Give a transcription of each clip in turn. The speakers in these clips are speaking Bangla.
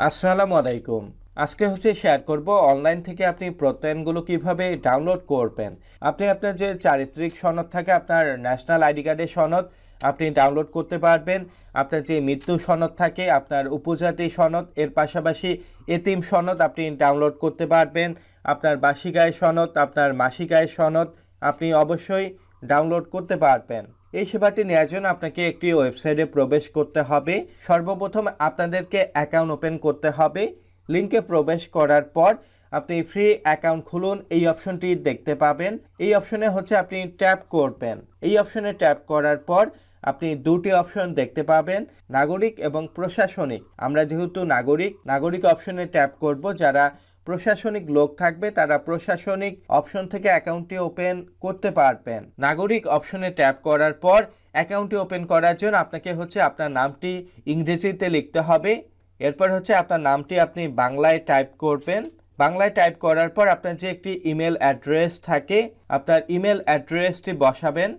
আসসালামু আলাইকুম। আজকে শেয়ার করব অনলাইন থেকে আপনি প্রত্যয়নগুলো কিভাবে ডাউনলোড করবেন। আপনি আপনার যে চারিত্রিক সনদ থাকে, আপনার ন্যাশনাল আইডি কার্ডের সনদ আপনি ডাউনলোড করতে পারবেন। আপনার যে মৃত্যু সনদ থাকে, আপনার উপজাতি সনদ, এর পাশাপাশি এতিম সনদ আপনি ডাউনলোড করতে পারবেন। আপনার বার্ষিক আয় সনদ, আপনার মাসিক আয় সনদ আপনি অবশ্যই ডাউনলোড করতে পারবেন। এই সেবাটি নেওয়ার জন্য আপনাকে একটি ওয়েবসাইটে প্রবেশ করতে হবে। সর্বপ্রথম আপনাদেরকে অ্যাকাউন্ট ওপেন করতে হবে। লিঙ্কে প্রবেশ করার পর আপনি ফ্রি অ্যাকাউন্ট খুলুন, এই অপশনটি দেখতে পাবেন। এই অপশনে আপনি ট্যাপ করবেন। এই অপশনে ট্যাপ করার পর আপনি দুটি অপশন দেখতে পাবেন, নাগরিক এবং প্রশাসনিক। আমরা যেহেতু নাগরিক অপশনে ট্যাপ করব। যারা প্রশাসনিক লোক থাকবে তারা প্রশাসনিক অপশন থেকে অ্যাকাউন্টটি ওপেন করতে পারবেন। নাগরিক অপশনে ট্যাপ করার পর অ্যাকাউন্টটি ওপেন করার জন্য আপনাকে আপনার নামটি ইংরেজিতে লিখতে হবে। এরপর আপনার নামটি আপনি বাংলায় টাইপ করবেন। বাংলায় টাইপ করার পর আপনার যে একটি ইমেল অ্যাড্রেস থাকে, আপনার ইমেল অ্যাড্রেসটি বসাবেন।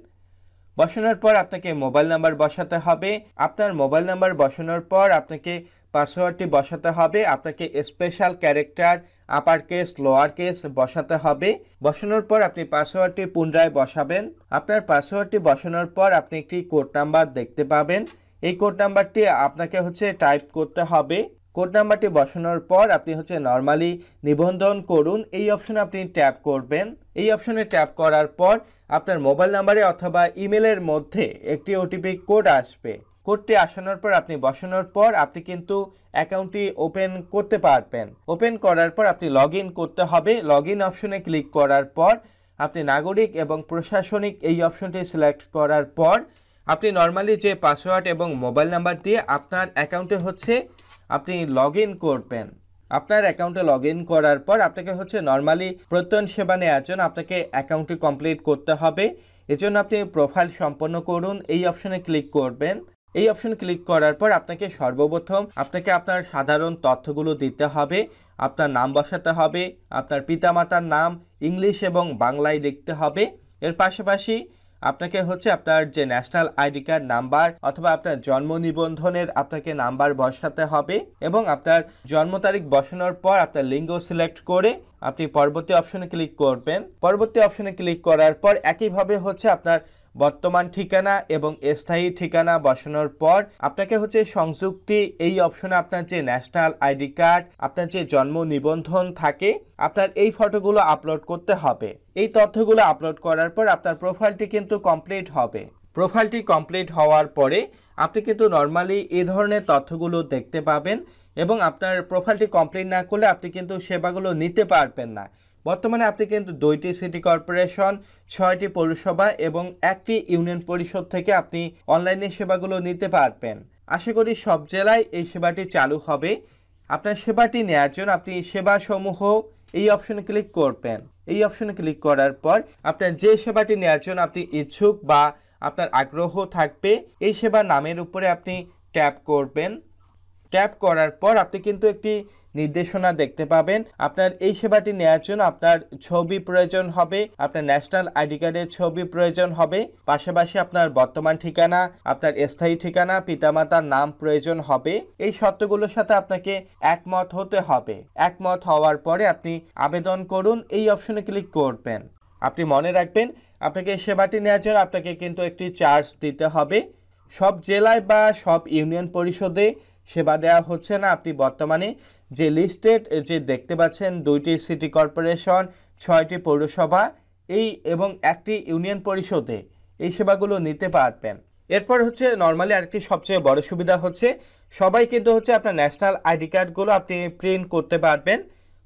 বসানোর পর আপনাকে মোবাইল নাম্বার বসাতে হবে। আপনার মোবাইল নাম্বার বসানোর পর আপনাকে পাসওয়ার্ডটি বসাতে হবে। আপনাকে special character upper case lower case বসাতে হবে। বসানোর পর আপনি পাসওয়ার্ডটি পুনরায় বসাবেন। আপনার পাসওয়ার্ডটি বসানোর পর আপনি একটি কোড নাম্বার দেখতে পাবেন। এই কোড নাম্বারটি আপনাকে টাইপ করতে হবে। কোড নাম্বারটি বসানোর পর আপনি নরমালি নিবন্ধন করুন, এই অপশনে আপনি ট্যাপ করবেন। এই অপশনে ট্যাপ করার পর আপনার মোবাইল নাম্বারে অথবা ইমেলের মধ্যে একটি ওটিপি কোড আসবে। কোডটি আসানোর পর আপনি বসানোর পর আপনি কিন্তু অ্যাকাউন্টটি ওপেন করতে পারবেন। ওপেন করার পর আপনি লগ ইন করতে হবে। লগ ইন অপশনে ক্লিক করার পর আপনি নাগরিক এবং প্রশাসনিক এই অপশনটি সিলেক্ট করার পর আপনি নরমালি যে পাসওয়ার্ড এবং মোবাইল নাম্বার দিয়ে আপনার অ্যাকাউন্টে আপনি লগ ইন করবেন। আপনার অ্যাকাউন্টে লগ ইন করার পর আপনাকে নরমালি প্রত্যয়ন সেবা নেওয়ার জন্য আপনাকে অ্যাকাউন্টটি কমপ্লিট করতে হবে। এজন্য আপনি প্রোফাইল সম্পন্ন করুন, এই অপশনে ক্লিক করবেন। এই অপশনে ক্লিক করার পর আপনাকে সর্বপ্রথম আপনার সাধারণ তথ্যগুলো দিতে হবে। আপনার নাম বসাতে হবে, আপনার পিতামাতার নাম ইংলিশ এবং বাংলায় লিখতে হবে। এর পাশাপাশি আপনাকে আপনার যে ন্যাশনাল আইডি কার্ড নাম্বার অথবা আপনার জন্ম নিবন্ধনের আপনাকে নাম্বার বসাতে হবে এবং আপনার জন্ম তারিখ বসানোর পর আপনার লিঙ্গ সিলেক্ট করে আপনি পরবর্তী অপশনে ক্লিক করবেন। পরবর্তী অপশনে ক্লিক করার পর একইভাবে আপনার বর্তমান ঠিকানা এবং স্থায়ী ঠিকানা বসানোর পর আপনাকে সংযুক্তি এই অপশনে আপনার যে ন্যাশনাল আইডি কার্ড, আপনার যে জন্ম নিবন্ধন থাকে, আপনার এই ফটোগুলো আপলোড করতে হবে। এই তথ্যগুলো আপলোড করার পর আপনার প্রোফাইলটি কিন্তু কমপ্লিট হবে। প্রোফাইলটি কমপ্লিট হওয়ার পরে আপনি কিন্তু নরমালি এই ধরনের তথ্যগুলো দেখতে পাবেন এবং আপনার প্রোফাইলটি কমপ্লিট না করলে আপনি কিন্তু সেবাগুলো নিতে পারবেন না। বর্তমানে আপনি কিন্তু 2টি সিটি কর্পোরেশন, 6টি পৌরসভা এবং 1টি ইউনিয়ন পরিষদ থেকে আপনি অনলাইনে সেবাগুলো নিতে পারবেন। আশা করি সব জেলায় এই সেবাটি চালু হবে। আপনার সেবাটি নেওয়ার জন্য আপনি সেবা সমূহ এই অপশনে ক্লিক করবেন। এই অপশনে ক্লিক করার পর আপনার যে সেবাটি নেওয়ার জন্য আপনি ইচ্ছুক বা আপনার আগ্রহ থাকবে এই সেবার নামের উপরে আপনি ট্যাপ করবেন। ট্যাপ করার পর আপনি কিন্তু একটি নির্দেশনা দেখতে পাবেন। আপনার এই সেবাটি নেওয়ার জন্য আপনার ছবি প্রয়োজন হবে, আপনার ন্যাশনাল আইডি কার্ডের ছবি প্রয়োজন হবে, পাশাপাশি আপনার বর্তমান ঠিকানা, আপনার স্থায়ী ঠিকানা, পিতামাতার নাম প্রয়োজন হবে। এই শর্তগুলোর সাথে আপনাকে একমত হতে হবে। একমত হওয়ার পরে আপনি আবেদন করুন, এই অপশনে ক্লিক করবেন। আপনি মনে রাখবেন আপনাকে সেবাটি নেওয়ার জন্য আপনাকে কিন্তু একটি চার্জ দিতে হবে। সব জেলায় বা সব ইউনিয়ন পরিষদে সেবা দেওয়া হচ্ছে না। আপনি বর্তমানে যে লিস্টেড যে দেখতে পাচ্ছেন 2টি সিটি কর্পোরেশন, 6টি পৌরসভা এবং 1টি ইউনিয়ন পরিষদে এই সেবাগুলো নিতে পারবেন। এরপর নরমালি আরেকটি সবচেয়ে বড় সুবিধা সবাই কিন্তু আপনার ন্যাশনাল আইডি কার্ডগুলো আপনি প্রিন্ট করতে পারবেন।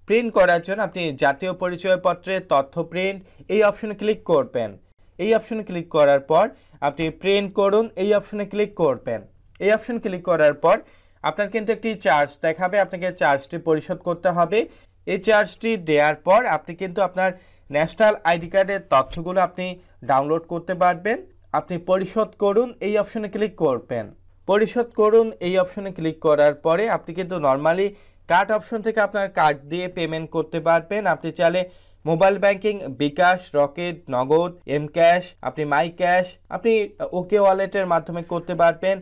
প্রিন্ট করার জন্য আপনি জাতীয় পরিচয়পত্রের তথ্য প্রিন্ট এই অপশনে ক্লিক করবেন। এই অপশনে ক্লিক করার পর আপনি প্রিন্ট করুন, এই অপশনে ক্লিক করবেন। এই অপশন ক্লিক করার পর আপনার কিন্তু একটি চার্জ দেখাবে, আপনাকে চার্জটি পরিশোধ করতে হবে। এই চার্জটি দেওয়ার পর আপনি কিন্তু আপনার ন্যাশনাল আইডি কার্ডের তথ্যগুলো আপনি ডাউনলোড করতে পারবেন। আপনি পরিশোধ করুন, এই অপশনে ক্লিক করবেন। পরিশোধ করুন এই অপশনে ক্লিক করার পরে আপনি কিন্তু নরমালি কার্ড অপশন থেকে আপনার কার্ড দিয়ে পেমেন্ট করতে পারবেন। আপনি চাইলে মোবাইল ব্যাংকিং, বিকাশ, রকেট, নগদ, এম ক্যাশ, আপনি মাই ক্যাশ, আপনি ওকে ওয়ালেটের মাধ্যমে করতে পারবেন।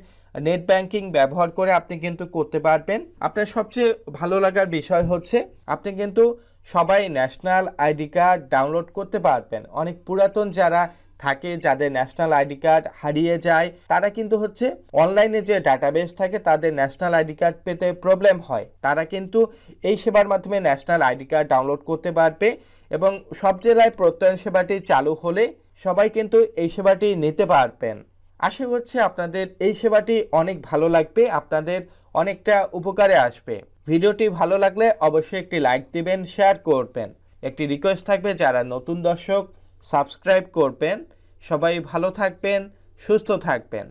নেট ব্যাংকিং ব্যবহার করে আপনি কিন্তু করতে পারবেন। আপনার সবচেয়ে ভালো লাগার বিষয় হচ্ছে আপনি কিন্তু সবাই ন্যাশনাল আইডি কার্ড ডাউনলোড করতে পারবেন। অনেক পুরাতন যারা থাকে, যাদের ন্যাশনাল আইডি কার্ড হারিয়ে যায়, তারা কিন্তু হচ্ছে অনলাইনে যে ডাটাবেস থাকে তাদের ন্যাশনাল আইডি কার্ড পেতে প্রবলেম হয়, তারা কিন্তু এই সেবার মাধ্যমে ন্যাশনাল আইডি কার্ড ডাউনলোড করতে পারবে এবং সব জেলায় প্রত্যয়ন সেবাটি চালু হলে সবাই কিন্তু এই সেবাটি নিতে পারবেন। আশা করছি আপনাদের এই সেবাটি অনেক ভালো লাগবে, আপনাদের অনেকটা উপকারে আসবে। ভিডিওটি ভালো লাগলে অবশ্যই একটি লাইক দিবেন, শেয়ার করবেন। একটি রিকোয়েস্ট থাকবে, যারা নতুন দর্শক সাবস্ক্রাইব করবেন। সবাই ভালো থাকবেন, সুস্থ থাকবেন।